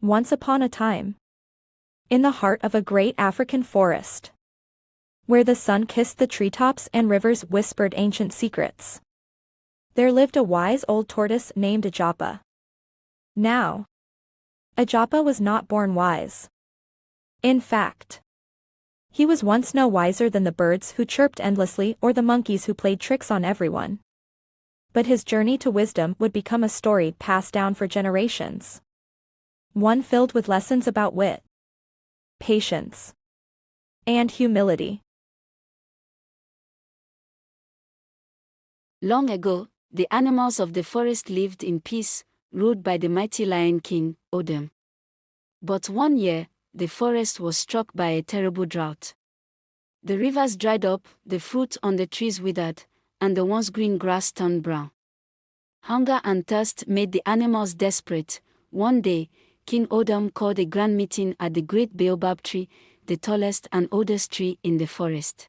Once upon a time, in the heart of a great African forest, where the sun kissed the treetops and rivers whispered ancient secrets, there lived a wise old tortoise named Ajapa. Now, Ajapa was not born wise. In fact, he was once no wiser than the birds who chirped endlessly or the monkeys who played tricks on everyone. But his journey to wisdom would become a story passed down for generations. One filled with lessons about wit, patience, and humility. Long ago, the animals of the forest lived in peace, ruled by the mighty Lion King, Odem. But one year, the forest was struck by a terrible drought. The rivers dried up, the fruit on the trees withered, and the once green grass turned brown. Hunger and thirst made the animals desperate. One day, King Odem called a grand meeting at the great baobab tree, the tallest and oldest tree in the forest.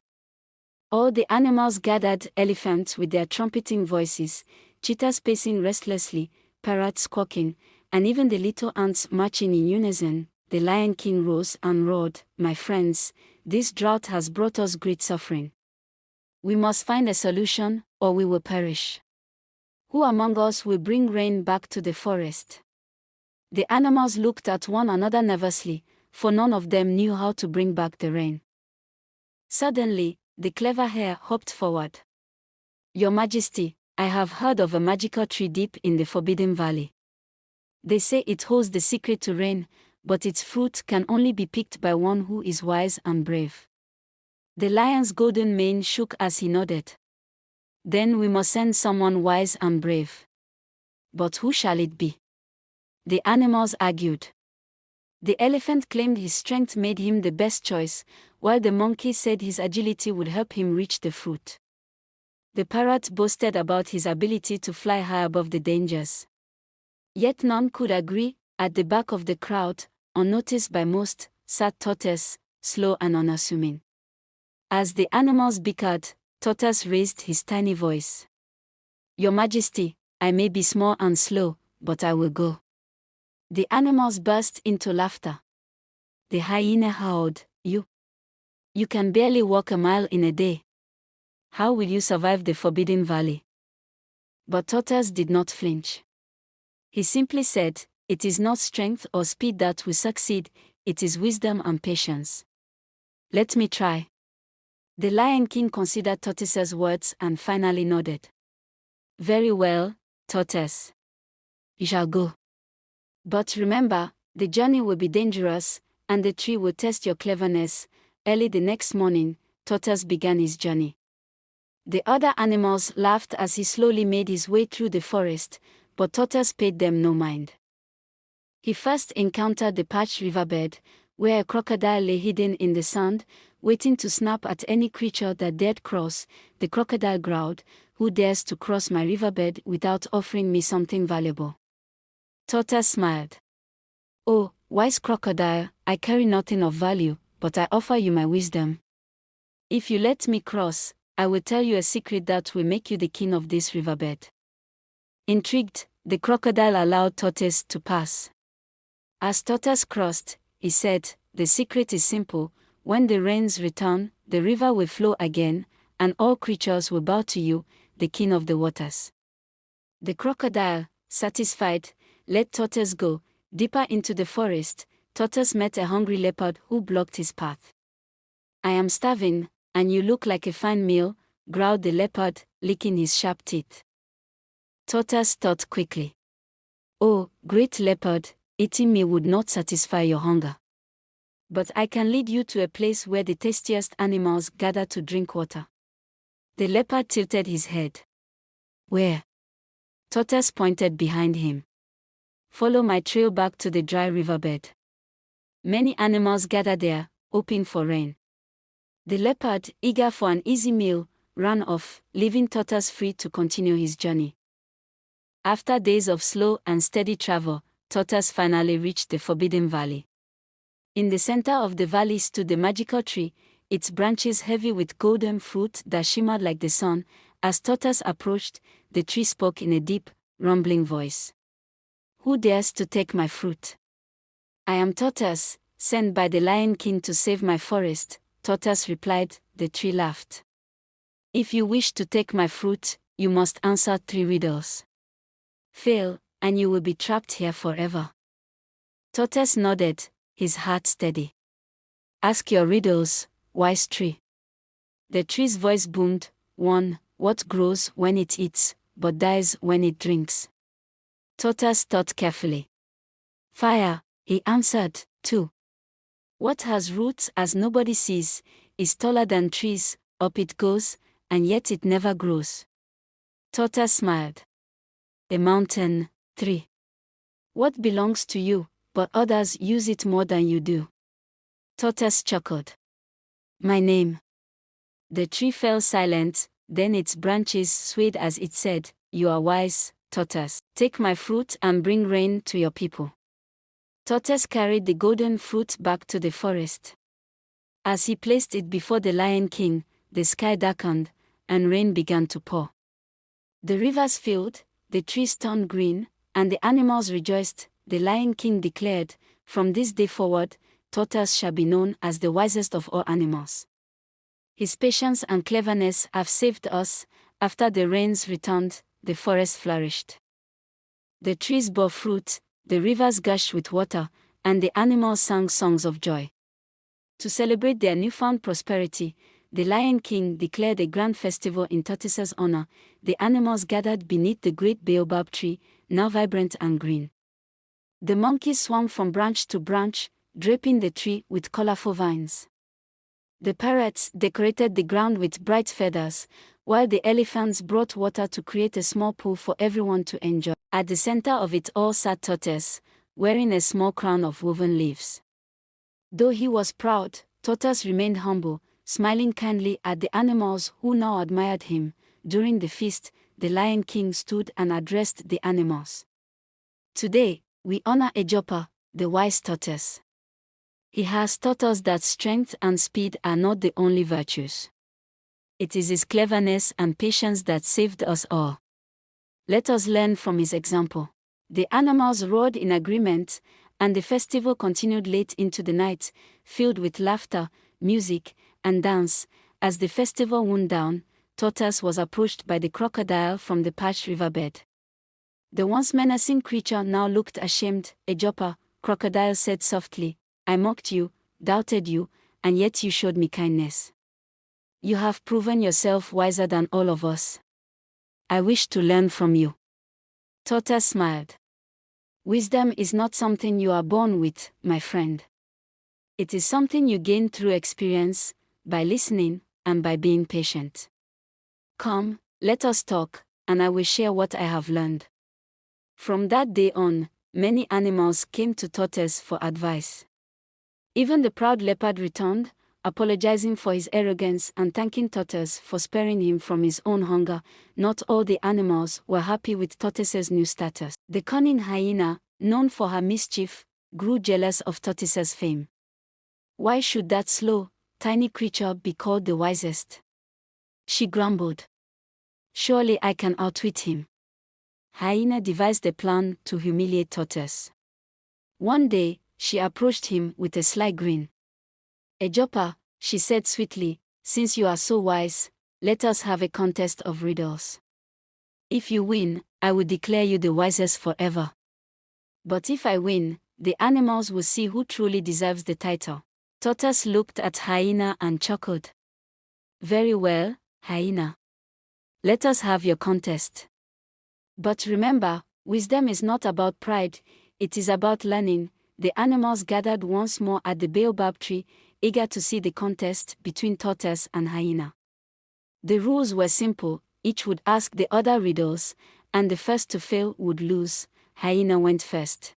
All the animals gathered: elephants with their trumpeting voices, cheetahs pacing restlessly, parrots squawking, and even the little ants marching in unison. The Lion King rose and roared, "My friends, this drought has brought us great suffering. We must find a solution, or we will perish. Who among us will bring rain back to the forest?" The animals looked at one another nervously, for none of them knew how to bring back the rain. Suddenly, the clever hare hopped forward. "Your Majesty, I have heard of a magical tree deep in the Forbidden Valley. They say it holds the secret to rain, but its fruit can only be picked by one who is wise and brave." The lion's golden mane shook as he nodded. "Then we must send someone wise and brave. But who shall it be?" The animals argued. The elephant claimed his strength made him the best choice, while the monkey said his agility would help him reach the fruit. The parrot boasted about his ability to fly high above the dangers. Yet none could agree. At the back of the crowd, unnoticed by most, sat Tortoise, slow and unassuming. As the animals bickered, Tortoise raised his tiny voice. "Your Majesty, I may be small and slow, but I will go." The animals burst into laughter. The hyena howled, You can barely walk a mile in a day. How will you survive the Forbidden Valley?" But Tortoise did not flinch. He simply said, "It is not strength or speed that will succeed, it is wisdom and patience. Let me try." The Lion King considered Tortoise's words and finally nodded. "Very well, Tortoise. You shall go. But remember, the journey will be dangerous, and the tree will test your cleverness." Early the next morning, Tortoise began his journey. The other animals laughed as he slowly made his way through the forest, but Tortoise paid them no mind. He first encountered the parched riverbed, where a crocodile lay hidden in the sand, waiting to snap at any creature that dared cross. The crocodile growled, "Who dares to cross my riverbed without offering me something valuable?" Tortoise smiled. "Oh, wise crocodile, I carry nothing of value, but I offer you my wisdom. If you let me cross, I will tell you a secret that will make you the king of this riverbed." Intrigued, the crocodile allowed Tortoise to pass. As Tortoise crossed, he said, "The secret is simple. When the rains return, the river will flow again, and all creatures will bow to you, the king of the waters." The crocodile, satisfied, let Tortoise go. Deeper into the forest, Tortoise met a hungry leopard who blocked his path. "I am starving, and you look like a fine meal," growled the leopard, licking his sharp teeth. Tortoise thought quickly. "Oh, great leopard, eating me would not satisfy your hunger. But I can lead you to a place where the tastiest animals gather to drink water." The leopard tilted his head. "Where?" Tortoise pointed behind him. "Follow my trail back to the dry riverbed. Many animals gather there, hoping for rain." The leopard, eager for an easy meal, ran off, leaving Tortoise free to continue his journey. After days of slow and steady travel, Tortoise finally reached the Forbidden Valley. In the center of the valley stood the magical tree, its branches heavy with golden fruit that shimmered like the sun. As Tortoise approached, the tree spoke in a deep, rumbling voice. "Who dares to take my fruit? I am Tortoise, sent by the Lion King to save my forest. Tortoise replied. The tree laughed. If you wish to take my fruit, you must answer 3 riddles. Fail, and you will be trapped here forever. Tortoise nodded, his heart steady. Ask your riddles, wise tree. The tree's voice boomed. 1. What grows when it eats, but dies when it drinks? Tortoise thought carefully. Fire, he answered. 2. What has roots as nobody sees, is taller than trees, up it goes, and yet it never grows? Tortoise smiled. A mountain. 3. What belongs to you, but others use it more than you do? Tortoise chuckled. My name. The tree fell silent, then its branches swayed as it said, You are wise, Tortoise. Take my fruit and bring rain to your people. Tortoise carried the golden fruit back to the forest. As he placed it before the Lion King, the sky darkened, and rain began to pour. The rivers filled, the trees turned green, and the animals rejoiced. The Lion King declared, From this day forward, Tortoise shall be known as the wisest of all animals. His patience and cleverness have saved us. After the rains returned, the forest flourished. The trees bore fruit, the rivers gushed with water, and the animals sang songs of joy. To celebrate their newfound prosperity, the Lion King declared a grand festival in Tortoise's honor. The animals gathered beneath the great baobab tree, now vibrant and green. The monkeys swung from branch to branch, draping the tree with colorful vines. The parrots decorated the ground with bright feathers, while the elephants brought water to create a small pool for everyone to enjoy. At the center of it all sat Tortoise, wearing a small crown of woven leaves. Though he was proud, Tortoise remained humble, smiling kindly at the animals who now admired him. During the feast, the Lion King stood and addressed the animals. Today, we honor Ejopa, the wise tortoise. He has taught us that strength and speed are not the only virtues. It is his cleverness and patience that saved us all. Let us learn from his example. The animals roared in agreement, and the festival continued late into the night, filled with laughter, music, and dance. As the festival wound down, Tortoise was approached by the crocodile from the parched riverbed. The once menacing creature now looked ashamed. Ejopa, crocodile said softly, I mocked you, doubted you, and yet you showed me kindness. You have proven yourself wiser than all of us. I wish to learn from you. Tortoise smiled. Wisdom is not something you are born with, my friend. It is something you gain through experience, by listening, and by being patient. Come, let us talk, and I will share what I have learned. From that day on, many animals came to Tortoise for advice. Even the proud leopard returned, apologizing for his arrogance and thanking Tortoise for sparing him from his own hunger. Not all the animals were happy with Tortoise's new status. The cunning hyena, known for her mischief, grew jealous of Tortoise's fame. Why should that slow, tiny creature be called the wisest? She grumbled. Surely I can outwit him. Hyena devised a plan to humiliate Tortoise. One day, she approached him with a sly grin. Ejopa, she said sweetly, since you are so wise, let us have a contest of riddles. If you win, I will declare you the wisest forever. But if I win, the animals will see who truly deserves the title. Tortoise looked at Hyena and chuckled. Very well, Hyena. Let us have your contest. But remember, wisdom is not about pride, it is about learning. The animals gathered once more at the baobab tree, eager to see the contest between Tortoise and Hyena. The rules were simple, each would ask the other riddles, and the first to fail would lose. Hyena went first.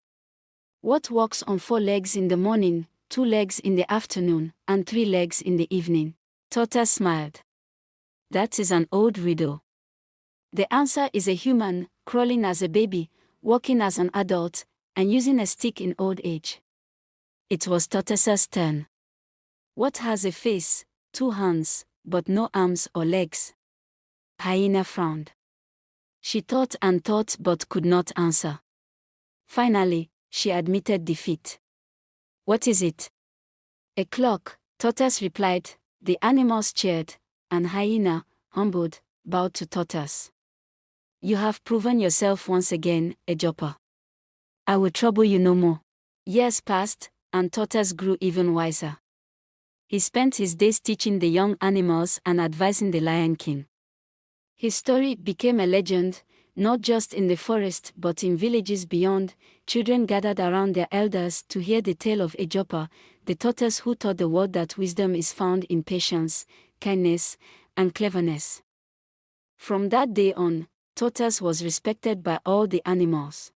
What walks on 4 legs in the morning, 2 legs in the afternoon, and 3 legs in the evening? Tortoise smiled. That is an old riddle. The answer is a human, crawling as a baby, walking as an adult, and using a stick in old age. It was Tortoise's turn. What has a face, 2 hands, but no arms or legs? Hyena frowned. She thought and thought but could not answer. Finally, she admitted defeat. What is it? A clock, Tortoise replied. The animals cheered, and Hyena, humbled, bowed to Tortoise. You have proven yourself once again, a jumper. I will trouble you no more. Years passed, and Tortoise grew even wiser. He spent his days teaching the young animals and advising the Lion King. His story became a legend, not just in the forest but in villages beyond. Children gathered around their elders to hear the tale of a jumper, the tortoise who taught the world that wisdom is found in patience, kindness, and cleverness. From that day on, Tortoise was respected by all the animals.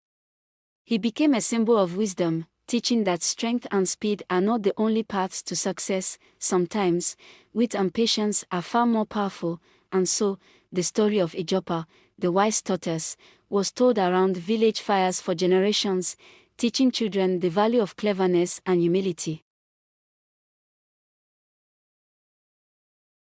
He became a symbol of wisdom, teaching that strength and speed are not the only paths to success. Sometimes, wit and patience are far more powerful, and so, the story of Ijopa, the wise tortoise, was told around village fires for generations, teaching children the value of cleverness and humility.